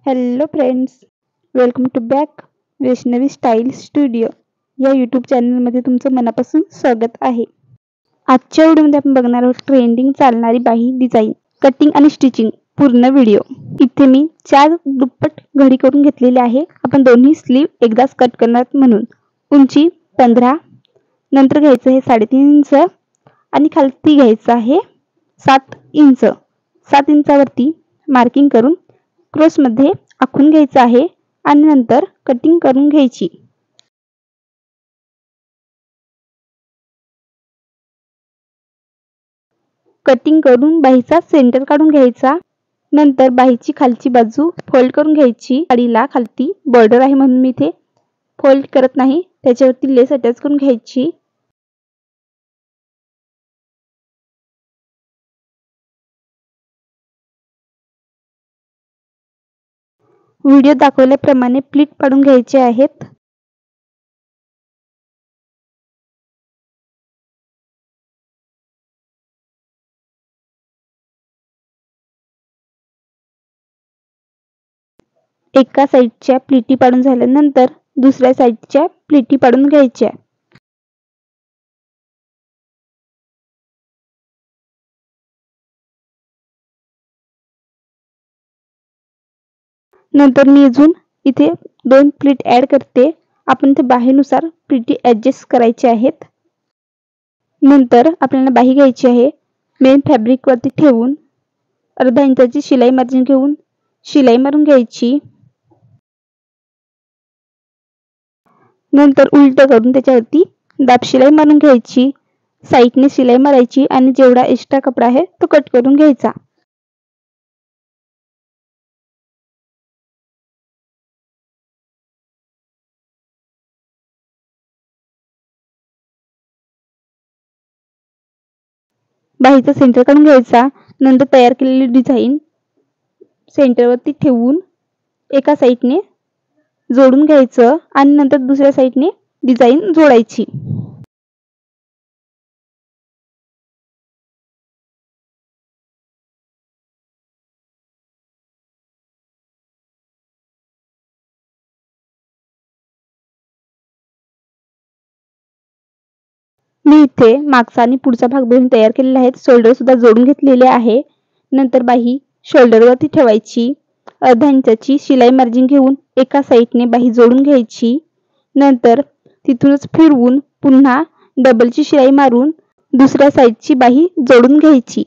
Hello friends, welcome to back Vaishnavi style studio या YouTube चॅनलमध्ये तुमचं मनापासून स्वागत आहे. आजच्या व्हिडिओमध्ये आपण बघणार आहोत ट्रेंडिंग चालणारी बाही डिझाईन, कटिंग आणि स्टिचिंग पूर्ण व्हिडिओ. इथे मी 4 दुप्पट घडी करून घेतलेली आहे. आपण दोन्ही स्लीव एकदाच कट करणार म्हणून. उंची 15, नंतर घ्यायचं आहे 3.5 इंच आणि खालती घ्यायचं आहे 7 इंच. 7 इंचावरती मार्किंग करून क्रॉस मध्ये आखून घ्यायचं आहे आणि नंतर कटिंग करून घ्यायची. कटिंग करून बाहीचा सेंटर काढून घ्यायचा. नंतर बाहीची खालची बाजू फोल्ड करून घ्यायची. साडीला खालती बॉर्डर आहे म्हणून मी इथे फोल्ड करत नाही, त्याच्यावरती लेस अटॅच करून घ्यायची. व्हिडिओ दाखवल्याप्रमाणे प्लीट पाडून घ्यायचे आहेत. एका साइडच्या प्लीटी पाडून झाल्यानंतर दुसऱ्या साइडच्या प्लीटी पाडून घ्यायच्या. नंतर मी अजून इथे 2 प्लीट ऍड करते. आपण ते बाहीनुसार प्लीटी ऍडजस्ट करायचे आहेत. नंतर आपल्याला बाही घ्यायची आहे. मेन फॅब्रिक वरती ठेवून अर्धा इंचाची शिलाई मार्जिन घेऊन शिलाई मारून घ्यायची. नंतर उलट करून त्याच्यावरती दाब शिलाई मारून घ्यायची. साइडने शिलाई मारायची आणि जेवढा एक्स्ट्रा कपडा आहे तो कट करून घ्यायचा. बाहीचा सेंटर काढून घ्यायचा. नंतर तयार केलेली डिझाईन सेंटरवरती ठेवून एका साइडने जोडून घ्यायचं आणि नंतर दुसऱ्या साइडने डिझाईन जोडायची. मी इथे मागचा आणि पुढचा भाग दोन्ही तयार केलेले आहेत. शोल्डर सुद्धा जोडून घेतलेले आहे. नंतर बाही शोल्डरवरती ठेवायची. अर्धा इंचाची शिलाई मार्जिन घेऊन एका साइडने बाही जोडून घ्यायची. नंतर तिथूनच फिरवून पुन्हा डबलची शिलाई मारून दुसऱ्या साइडची बाही जोडून घ्यायची.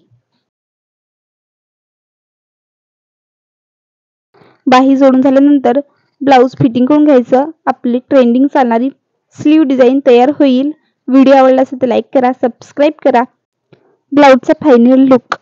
बाही जोडून झाल्यानंतर ब्लाउज फिटिंग करून घ्यायचं. आपली ट्रेंडिंग चालणारी स्लीव डिझाईन तयार होईल. व्हिडिओ आवडला असेल तर लाईक करा, सबस्क्राईब करा. ब्लाउजचा फायनल लुक